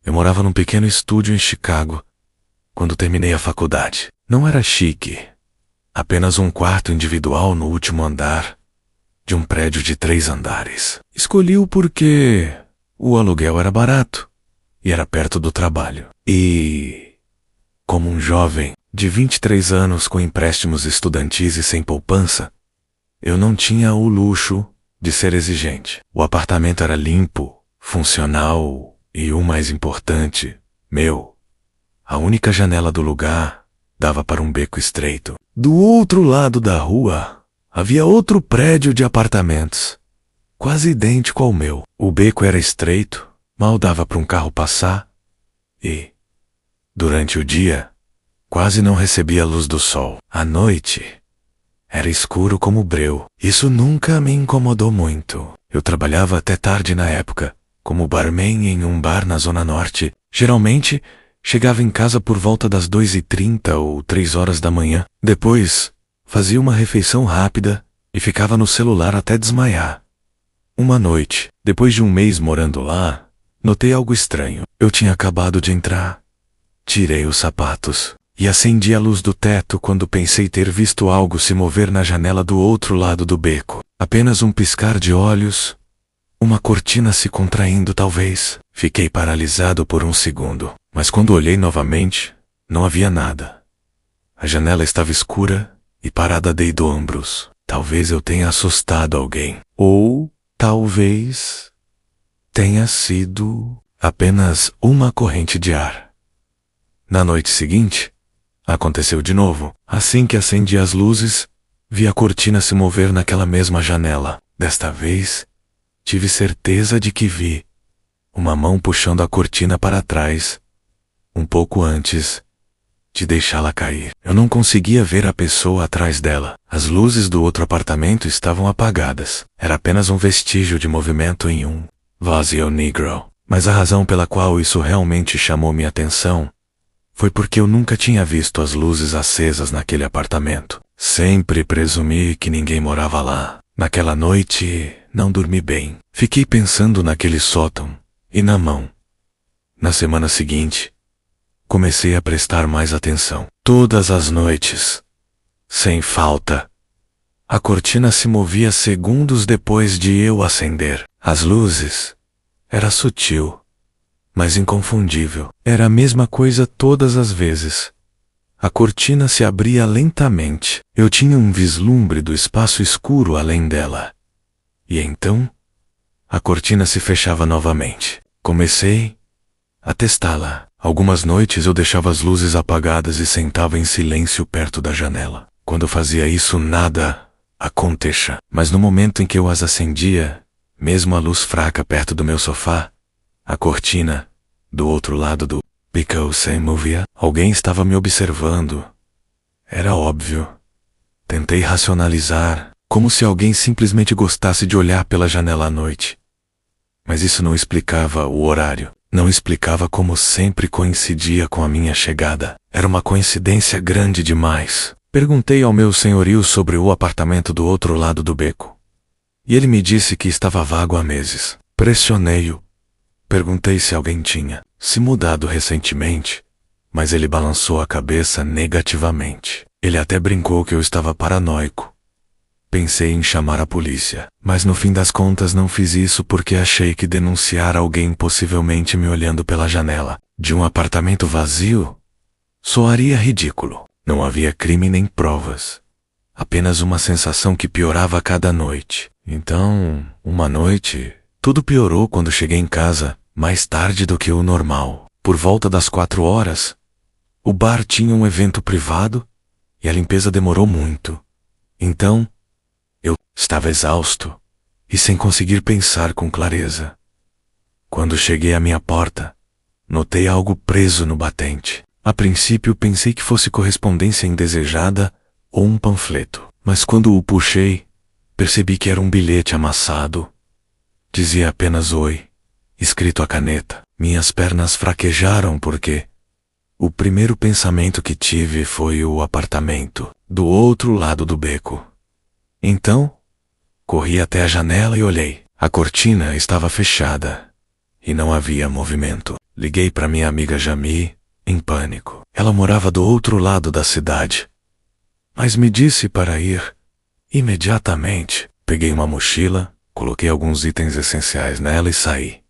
Eu morava num pequeno estúdio em Chicago quando terminei a faculdade. Não era chique, apenas um quarto individual no último andar de um prédio de 3 andares. Escolhi-o porque o aluguel era barato e era perto do trabalho. E, como um jovem de 23 anos com empréstimos estudantis e sem poupança, eu não tinha o luxo de ser exigente. O apartamento era limpo, funcional e, o mais importante, meu. A única janela do lugar dava para um beco estreito. Do outro lado da rua havia outro prédio de apartamentos, quase idêntico ao meu. O beco era estreito, mal dava para um carro passar e, durante o dia, quase não recebia a luz do sol. À noite, era escuro como breu. Isso nunca me incomodou muito. Eu trabalhava até tarde na época, como barman em um bar na Zona Norte. Geralmente, chegava em casa por volta das 2h30 ou 3 horas da manhã. Depois, fazia uma refeição rápida e ficava no celular até desmaiar. Uma noite, depois de um mês morando lá, notei algo estranho. Eu tinha acabado de entrar. Tirei os sapatos e acendi a luz do teto quando pensei ter visto algo se mover na janela do outro lado do beco. Apenas um piscar de olhos, uma cortina se contraindo talvez. Fiquei paralisado por um segundo, mas quando olhei novamente, não havia nada. A janela estava escura e parada dei do ombros. Talvez eu tenha assustado alguém. Ou talvez tenha sido apenas uma corrente de ar. Na noite seguinte, aconteceu de novo. Assim que acendi as luzes, vi a cortina se mover naquela mesma janela. Desta vez, tive certeza de que vi uma mão puxando a cortina para trás, um pouco antes de deixá-la cair. Eu não conseguia ver a pessoa atrás dela. As luzes do outro apartamento estavam apagadas. Era apenas um vestígio de movimento em um vazio negro. Mas a razão pela qual isso realmente chamou minha atenção foi porque eu nunca tinha visto as luzes acesas naquele apartamento. Sempre presumi que ninguém morava lá. Naquela noite, não dormi bem. Fiquei pensando naquele sótão e na mão. Na semana seguinte, comecei a prestar mais atenção. Todas as noites, sem falta, a cortina se movia segundos depois de eu acender. As luzes era sutil, mas inconfundível. Era a mesma coisa todas as vezes. A cortina se abria lentamente. Eu tinha um vislumbre do espaço escuro além dela. E então, a cortina se fechava novamente. Comecei a testá-la. Algumas noites eu deixava as luzes apagadas e sentava em silêncio perto da janela. Quando fazia isso, nada acontecia. Mas no momento em que eu as acendia, mesmo a luz fraca perto do meu sofá, a cortina, do outro lado do beco se movia. Alguém estava me observando. Era óbvio. Tentei racionalizar, como se alguém simplesmente gostasse de olhar pela janela à noite. Mas isso não explicava o horário. Não explicava como sempre coincidia com a minha chegada. Era uma coincidência grande demais. Perguntei ao meu senhorio sobre o apartamento do outro lado do beco. E ele me disse que estava vago há meses. Pressionei-o. Perguntei se alguém tinha se mudado recentemente, mas ele balançou a cabeça negativamente. Ele até brincou que eu estava paranoico. Pensei em chamar a polícia, mas no fim das contas não fiz isso porque achei que denunciar alguém possivelmente me olhando pela janela de um apartamento vazio soaria ridículo. Não havia crime nem provas. Apenas uma sensação que piorava a cada noite. Então, uma noite, tudo piorou quando cheguei em casa mais tarde do que o normal. Por volta das 4 horas, o bar tinha um evento privado e a limpeza demorou muito. Então, eu estava exausto e sem conseguir pensar com clareza. Quando cheguei à minha porta, notei algo preso no batente. A princípio pensei que fosse correspondência indesejada ou um panfleto, mas quando o puxei, percebi que era um bilhete amassado. Dizia apenas oi, escrito a caneta. Minhas pernas fraquejaram porque o primeiro pensamento que tive foi o apartamento do outro lado do beco. Então, corri até a janela e olhei. A cortina estava fechada e não havia movimento. Liguei para minha amiga Jami, em pânico. Ela morava do outro lado da cidade, mas me disse para ir imediatamente. Peguei uma mochila, coloquei alguns itens essenciais nela e saí.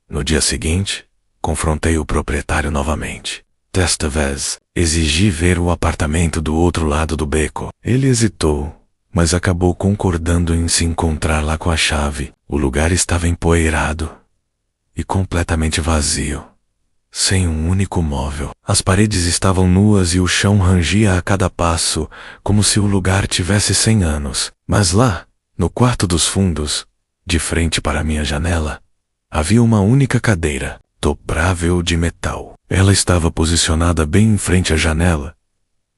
No dia seguinte, confrontei o proprietário novamente. Desta vez, exigi ver o apartamento do outro lado do beco. Ele hesitou, mas acabou concordando em se encontrar lá com a chave. O lugar estava empoeirado e completamente vazio, sem um único móvel. As paredes estavam nuas e o chão rangia a cada passo, como se o lugar tivesse 100 anos. Mas lá, no quarto dos fundos, de frente para a minha janela, havia uma única cadeira, dobrável de metal. Ela estava posicionada bem em frente à janela,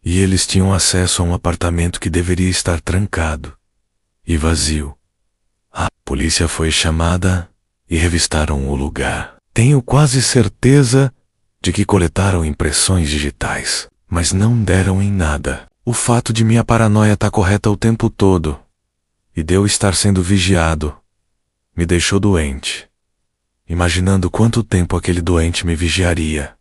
e eles tinham acesso a um apartamento que deveria estar trancado e vazio. A polícia foi chamada e revistaram o lugar. Tenho quase certeza de que coletaram impressões digitais, mas não deram em nada. O fato de minha paranoia estar correta o tempo todo e de eu estar sendo vigiado me deixou doente, imaginando quanto tempo aquele doente me vigiaria.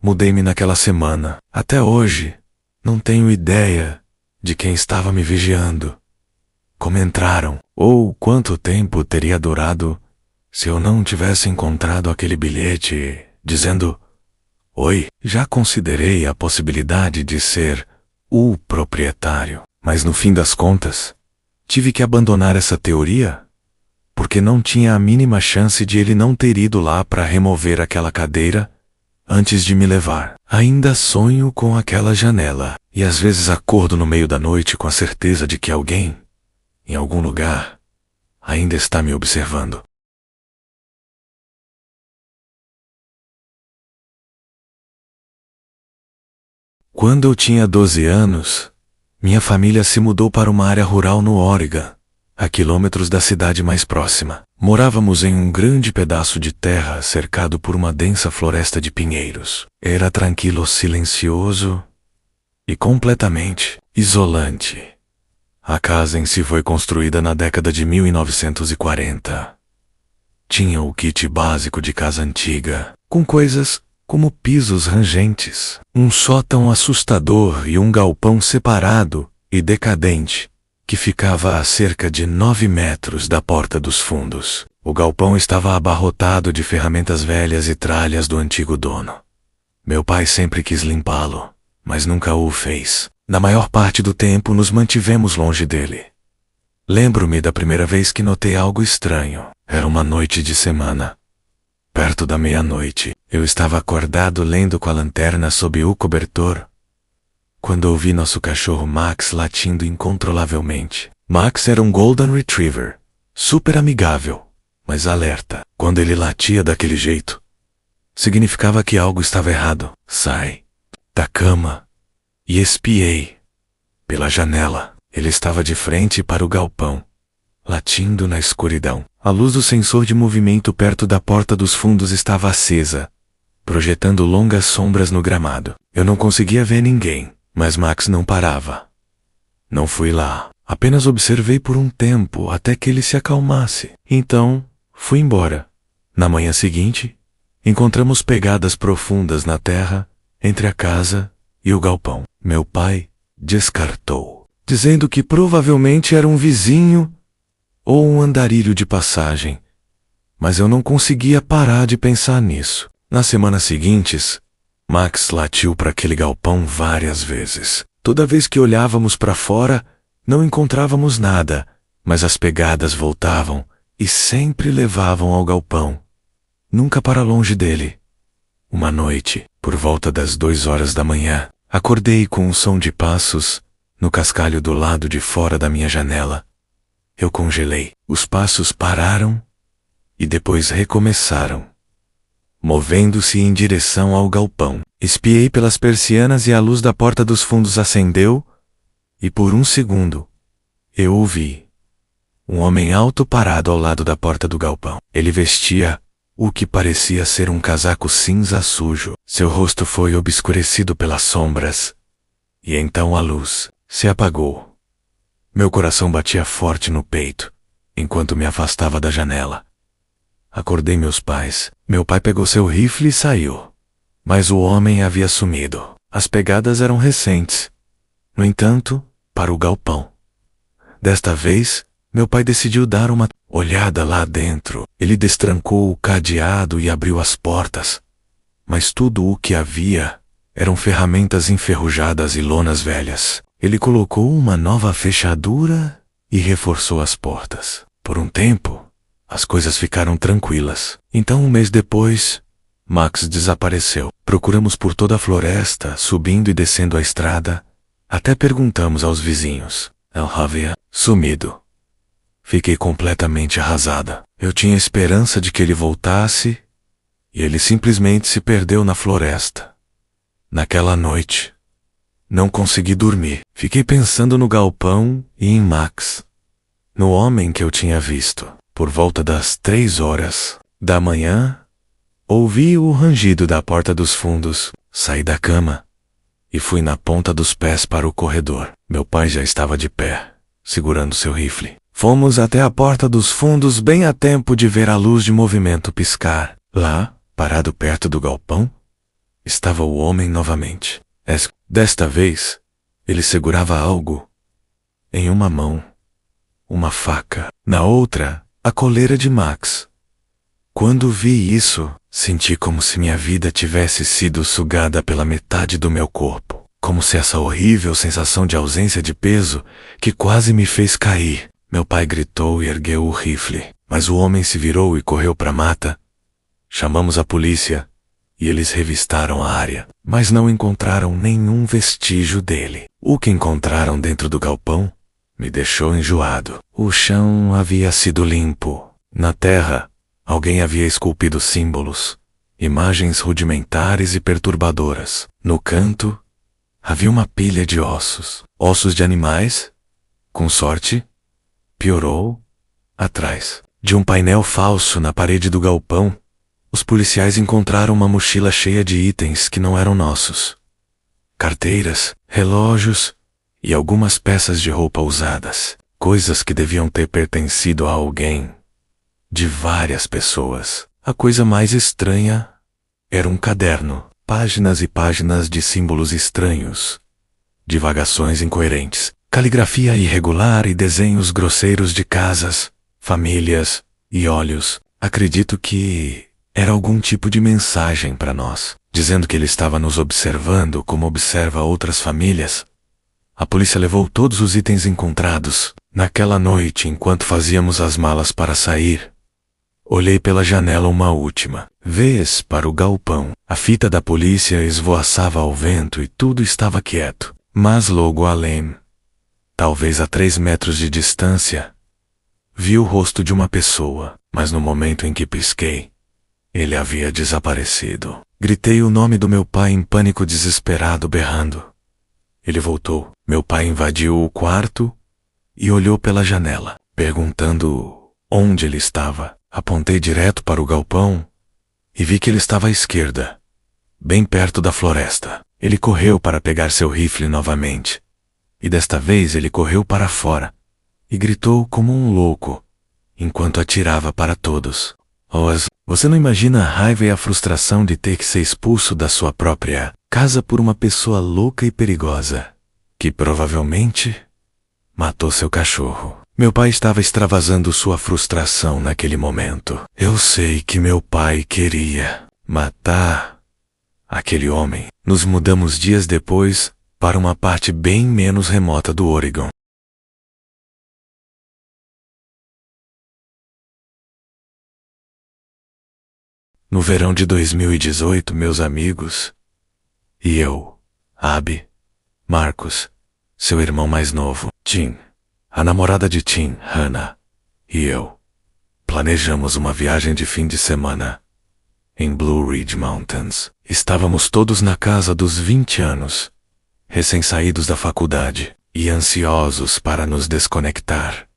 Mudei-me naquela semana. Até hoje, não tenho ideia de quem estava me vigiando, como entraram, ou quanto tempo teria durado se eu não tivesse encontrado aquele bilhete dizendo: "Oi". Já considerei a possibilidade de ser o proprietário, mas no fim das contas, tive que abandonar essa teoria, porque não tinha a mínima chance de ele não ter ido lá para remover aquela cadeira antes de me levar. Ainda sonho com aquela janela, e às vezes acordo no meio da noite com a certeza de que alguém, em algum lugar, ainda está me observando. Quando eu tinha 12 anos, minha família se mudou para uma área rural no Oregon, a quilômetros da cidade mais próxima. Morávamos em um grande pedaço de terra cercado por uma densa floresta de pinheiros. Era tranquilo, silencioso e completamente isolante. A casa em si foi construída na década de 1940. Tinha o kit básico de casa antiga, com coisas como pisos rangentes, um sótão assustador e um galpão separado e decadente, que ficava a cerca de 9 metros da porta dos fundos. O galpão estava abarrotado de ferramentas velhas e tralhas do antigo dono. Meu pai sempre quis limpá-lo, mas nunca o fez. Na maior parte do tempo nos mantivemos longe dele. Lembro-me da primeira vez que notei algo estranho. Era uma noite de semana. Perto da meia-noite, eu estava acordado lendo com a lanterna sob o cobertor, quando ouvi nosso cachorro Max latindo incontrolavelmente. Max era um Golden Retriever, super amigável, mas alerta. Quando ele latia daquele jeito, significava que algo estava errado. Saí da cama e espiei pela janela. Ele estava de frente para o galpão, latindo na escuridão. A luz do sensor de movimento perto da porta dos fundos estava acesa, projetando longas sombras no gramado. Eu não conseguia ver ninguém, mas Max não parava. Não fui lá. Apenas observei por um tempo até que ele se acalmasse. Então, fui embora. Na manhã seguinte, encontramos pegadas profundas na terra entre a casa e o galpão. Meu pai descartou, dizendo que provavelmente era um vizinho ou um andarilho de passagem, mas eu não conseguia parar de pensar nisso. Nas semanas seguintes, Max latiu para aquele galpão várias vezes. Toda vez que olhávamos para fora, não encontrávamos nada, mas as pegadas voltavam e sempre levavam ao galpão, nunca para longe dele. Uma noite, por volta das 2 horas da manhã, acordei com um som de passos no cascalho do lado de fora da minha janela. Eu congelei. Os passos pararam e depois recomeçaram, movendo-se em direção ao galpão. Espiei pelas persianas e a luz da porta dos fundos acendeu, e por um segundo, eu ouvi um homem alto parado ao lado da porta do galpão. Ele vestia o que parecia ser um casaco cinza sujo. Seu rosto foi obscurecido pelas sombras, e então a luz se apagou. Meu coração batia forte no peito, enquanto me afastava da janela. Acordei meus pais. Meu pai pegou seu rifle e saiu. Mas o homem havia sumido. As pegadas eram recentes. No entanto, para o galpão. Desta vez, meu pai decidiu dar uma olhada lá dentro. Ele destrancou o cadeado e abriu as portas. Mas tudo o que havia eram ferramentas enferrujadas e lonas velhas. Ele colocou uma nova fechadura e reforçou as portas. Por um tempo, as coisas ficaram tranquilas. Então, um mês depois, Max desapareceu. Procuramos por toda a floresta, subindo e descendo a estrada, até perguntamos aos vizinhos. Ele havia sumido. Fiquei completamente arrasada. Eu tinha esperança de que ele voltasse, e ele simplesmente se perdeu na floresta. Naquela noite, não consegui dormir. Fiquei pensando no galpão e em Max, no homem que eu tinha visto. Por volta das 3 horas da manhã, ouvi o rangido da porta dos fundos. Saí da cama e fui na ponta dos pés para o corredor. Meu pai já estava de pé, segurando seu rifle. Fomos até a porta dos fundos bem a tempo de ver a luz de movimento piscar. Lá, parado perto do galpão, estava o homem novamente. Desta vez, ele segurava algo em uma mão, uma faca. Na outra, a coleira de Max. Quando vi isso, senti como se minha vida tivesse sido sugada pela metade do meu corpo. Como se essa horrível sensação de ausência de peso que quase me fez cair. Meu pai gritou e ergueu o rifle, mas o homem se virou e correu para a mata. Chamamos a polícia e eles revistaram a área, mas não encontraram nenhum vestígio dele. O que encontraram dentro do galpão me deixou enjoado. O chão havia sido limpo. Na terra, alguém havia esculpido símbolos, imagens rudimentares e perturbadoras. No canto, havia uma pilha de ossos. Ossos de animais? Com sorte, piorou. Atrás de um painel falso na parede do galpão, os policiais encontraram uma mochila cheia de itens que não eram nossos. Carteiras, relógios e algumas peças de roupa usadas. Coisas que deviam ter pertencido a alguém. De várias pessoas. A coisa mais estranha era um caderno. Páginas e páginas de símbolos estranhos. Divagações incoerentes. Caligrafia irregular e desenhos grosseiros de casas, famílias e olhos. Acredito que era algum tipo de mensagem para nós, dizendo que ele estava nos observando como observa outras famílias. A polícia levou todos os itens encontrados. Naquela noite, enquanto fazíamos as malas para sair, olhei pela janela uma última vez para o galpão. A fita da polícia esvoaçava ao vento e tudo estava quieto. Mas logo além, talvez a 3 metros de distância, vi o rosto de uma pessoa, mas no momento em que pisquei, ele havia desaparecido. Gritei o nome do meu pai em pânico desesperado, berrando. Ele voltou. Meu pai invadiu o quarto e olhou pela janela, perguntando onde ele estava. Apontei direto para o galpão e vi que ele estava à esquerda, bem perto da floresta. Ele correu para pegar seu rifle novamente. E desta vez ele correu para fora e gritou como um louco, enquanto atirava para todos. Você não imagina a raiva e a frustração de ter que ser expulso da sua própria casa por uma pessoa louca e perigosa, que provavelmente matou seu cachorro. Meu pai estava extravasando sua frustração naquele momento. Eu sei que meu pai queria matar aquele homem. Nos mudamos dias depois para uma parte bem menos remota do Oregon. No verão de 2018, meus amigos e eu, Abby, Marcos, seu irmão mais novo, Tim, a namorada de Tim, Hannah, e eu, planejamos uma viagem de fim de semana em Blue Ridge Mountains. Estávamos todos na casa dos 20 anos, recém-saídos da faculdade e ansiosos para nos desconectar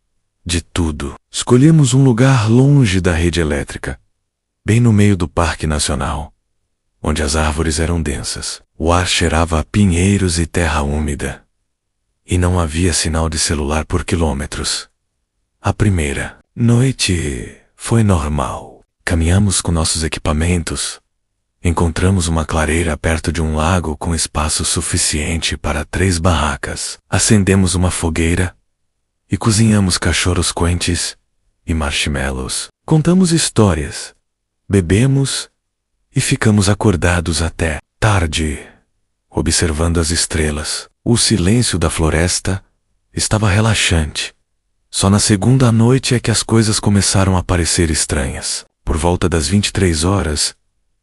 de tudo. Escolhemos um lugar longe da rede elétrica, bem no meio do Parque Nacional, onde as árvores eram densas. O ar cheirava a pinheiros e terra úmida, e não havia sinal de celular por quilômetros. A primeira noite foi normal. Caminhamos com nossos equipamentos. Encontramos uma clareira perto de um lago com espaço suficiente para 3 barracas. Acendemos uma fogueira e cozinhamos cachorros quentes e marshmallows. Contamos histórias, bebemos e ficamos acordados até tarde, observando as estrelas. O silêncio da floresta estava relaxante. Só na segunda noite é que as coisas começaram a parecer estranhas. Por volta das 23 horas,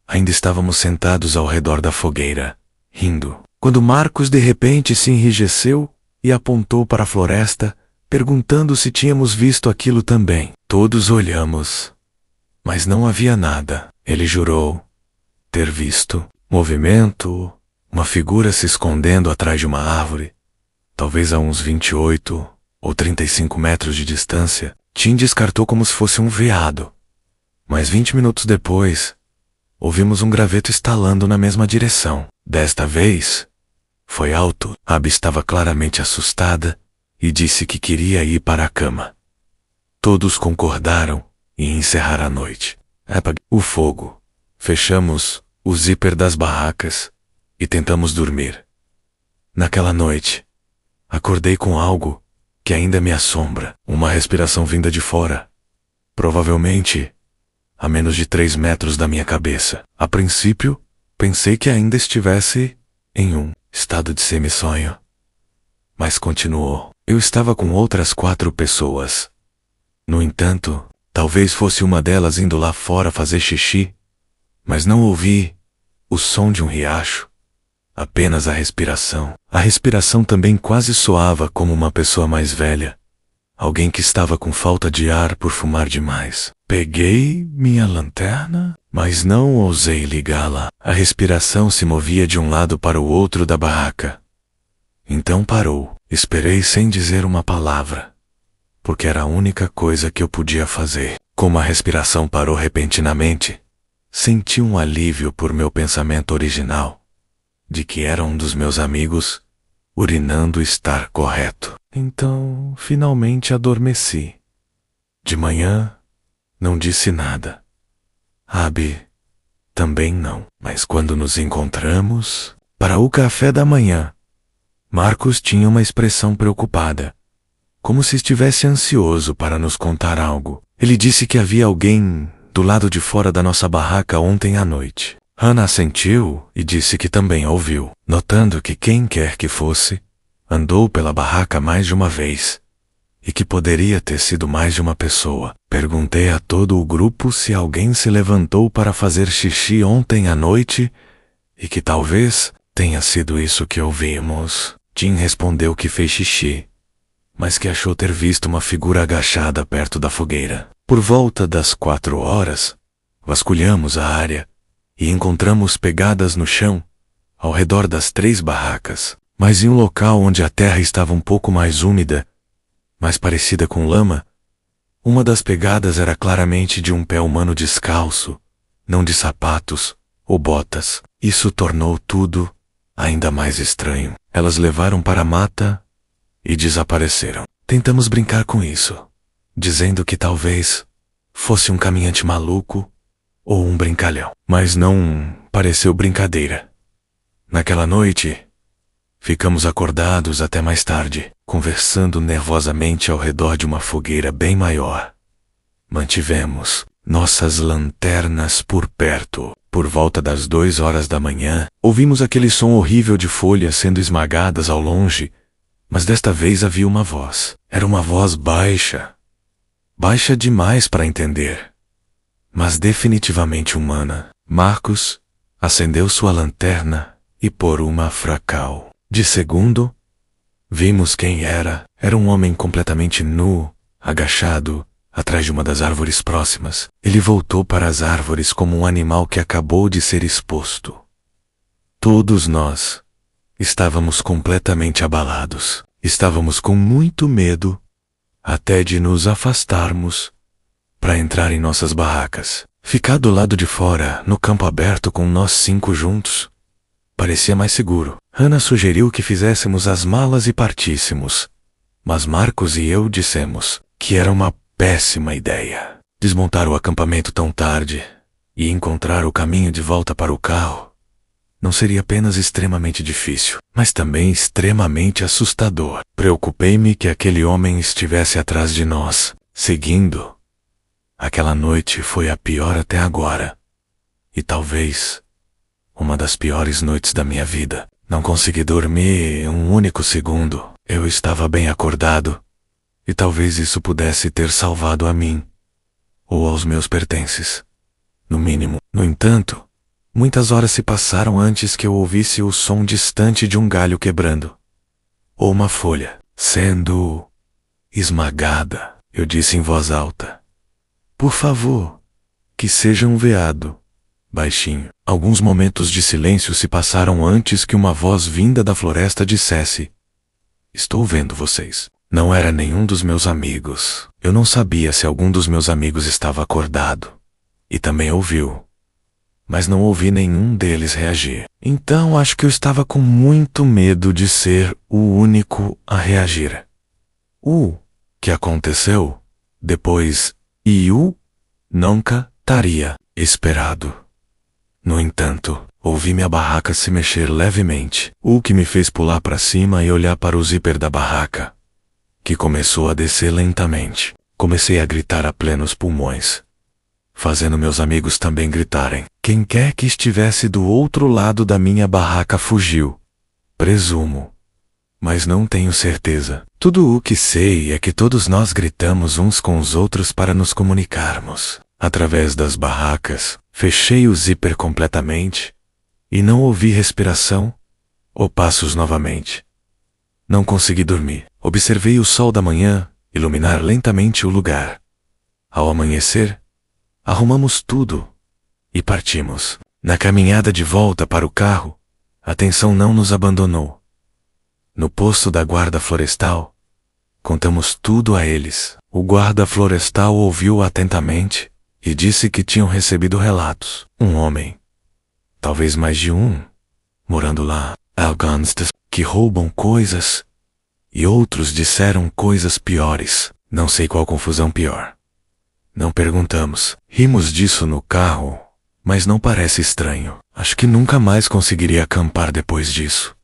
ainda estávamos sentados ao redor da fogueira, rindo, quando Marcos de repente se enrijeceu e apontou para a floresta, perguntando se tínhamos visto aquilo também. Todos olhamos, mas não havia nada. Ele jurou ter visto movimento, uma figura se escondendo atrás de uma árvore, talvez a uns 28 ou 35 metros de distância. Tim descartou como se fosse um veado. Mas 20 minutos depois, ouvimos um graveto estalando na mesma direção. Desta vez, foi alto. Abby estava claramente assustada e disse que queria ir para a cama. Todos concordaram em encerrar a noite. Apague o fogo. Fechamos o zíper das barracas e tentamos dormir. Naquela noite, acordei com algo que ainda me assombra. Uma respiração vinda de fora. Provavelmente a menos de 3 metros da minha cabeça. A princípio, pensei que ainda estivesse em um estado de semissonho. Mas continuou. Eu estava com outras 4 pessoas. No entanto, talvez fosse uma delas indo lá fora fazer xixi, mas não ouvi o som de um riacho, apenas a respiração. A respiração também quase soava como uma pessoa mais velha, alguém que estava com falta de ar por fumar demais. Peguei minha lanterna, mas não ousei ligá-la. A respiração se movia de um lado para o outro da barraca. Então parou. Esperei sem dizer uma palavra, porque era a única coisa que eu podia fazer. Como a respiração parou repentinamente, senti um alívio por meu pensamento original, de que era um dos meus amigos urinando estar correto. Então, finalmente adormeci. De manhã, não disse nada. Abby também não. Mas quando nos encontramos para o café da manhã, Marcos tinha uma expressão preocupada, como se estivesse ansioso para nos contar algo. Ele disse que havia alguém do lado de fora da nossa barraca ontem à noite. Hannah assentiu e disse que também ouviu, notando que quem quer que fosse, andou pela barraca mais de uma vez, e que poderia ter sido mais de uma pessoa. Perguntei a todo o grupo se alguém se levantou para fazer xixi ontem à noite, e que talvez tenha sido isso que ouvimos. Tim respondeu que fez xixi, mas que achou ter visto uma figura agachada perto da fogueira. Por volta das 4 horas, vasculhamos a área e encontramos pegadas no chão, ao redor das 3 barracas, mas em um local onde a terra estava um pouco mais úmida, mais parecida com lama. Uma das pegadas era claramente de um pé humano descalço, não de sapatos ou botas. Isso tornou tudo ainda mais estranho. Elas levaram para a mata e desapareceram. Tentamos brincar com isso, dizendo que talvez fosse um caminhante maluco ou um brincalhão. Mas não pareceu brincadeira. Naquela noite, ficamos acordados até mais tarde, conversando nervosamente ao redor de uma fogueira bem maior. Mantivemos nossas lanternas por perto. Por volta das 2 horas da manhã, ouvimos aquele som horrível de folhas sendo esmagadas ao longe, mas desta vez havia uma voz. Era uma voz baixa. Baixa demais para entender, mas definitivamente humana. Marcos acendeu sua lanterna e por uma fracal de segundo, vimos quem era. Era um homem completamente nu, agachado, atrás de uma das árvores próximas. Ele voltou para as árvores como um animal que acabou de ser exposto. Todos nós estávamos completamente abalados. Estávamos com muito medo, até de nos afastarmos para entrar em nossas barracas. Ficar do lado de fora, no campo aberto com nós 5 juntos, parecia mais seguro. Hannah sugeriu que fizéssemos as malas e partíssemos, mas Marcos e eu dissemos que era uma péssima ideia. Desmontar o acampamento tão tarde e encontrar o caminho de volta para o carro não seria apenas extremamente difícil, mas também extremamente assustador. Preocupei-me que aquele homem estivesse atrás de nós, seguindo. Aquela noite foi a pior até agora. E talvez uma das piores noites da minha vida. Não consegui dormir um único segundo. Eu estava bem acordado. E talvez isso pudesse ter salvado a mim, ou aos meus pertences, no mínimo. No entanto, muitas horas se passaram antes que eu ouvisse o som distante de um galho quebrando, ou uma folha sendo esmagada. Eu disse em voz alta: "Por favor, que seja um veado." Baixinho. Alguns momentos de silêncio se passaram antes que uma voz vinda da floresta dissesse: "Estou vendo vocês." Não era nenhum dos meus amigos. Eu não sabia se algum dos meus amigos estava acordado. E também ouviu. Mas não ouvi nenhum deles reagir. Então acho que eu estava com muito medo de ser o único a reagir. O que aconteceu depois eu nunca teria esperado. No entanto, ouvi minha barraca se mexer levemente, o que me fez pular para cima e olhar para o zíper da barraca, que começou a descer lentamente. Comecei a gritar a plenos pulmões, fazendo meus amigos também gritarem. Quem quer que estivesse do outro lado da minha barraca fugiu. Presumo, mas não tenho certeza. Tudo o que sei é que todos nós gritamos uns com os outros para nos comunicarmos. Através das barracas, fechei o zíper completamente e não ouvi respiração ou passos novamente. Não consegui dormir. Observei o sol da manhã iluminar lentamente o lugar. Ao amanhecer, arrumamos tudo e partimos. Na caminhada de volta para o carro, a tensão não nos abandonou. No posto da guarda florestal, contamos tudo a eles. O guarda florestal ouviu atentamente e disse que tinham recebido relatos. Um homem, talvez mais de um, morando lá, alguns que roubam coisas, e outros disseram coisas piores. Não sei qual confusão pior. Não perguntamos. Rimos disso no carro, mas não parece estranho. Acho que nunca mais conseguiria acampar depois disso.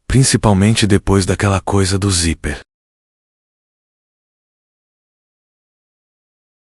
Principalmente depois daquela coisa do zíper.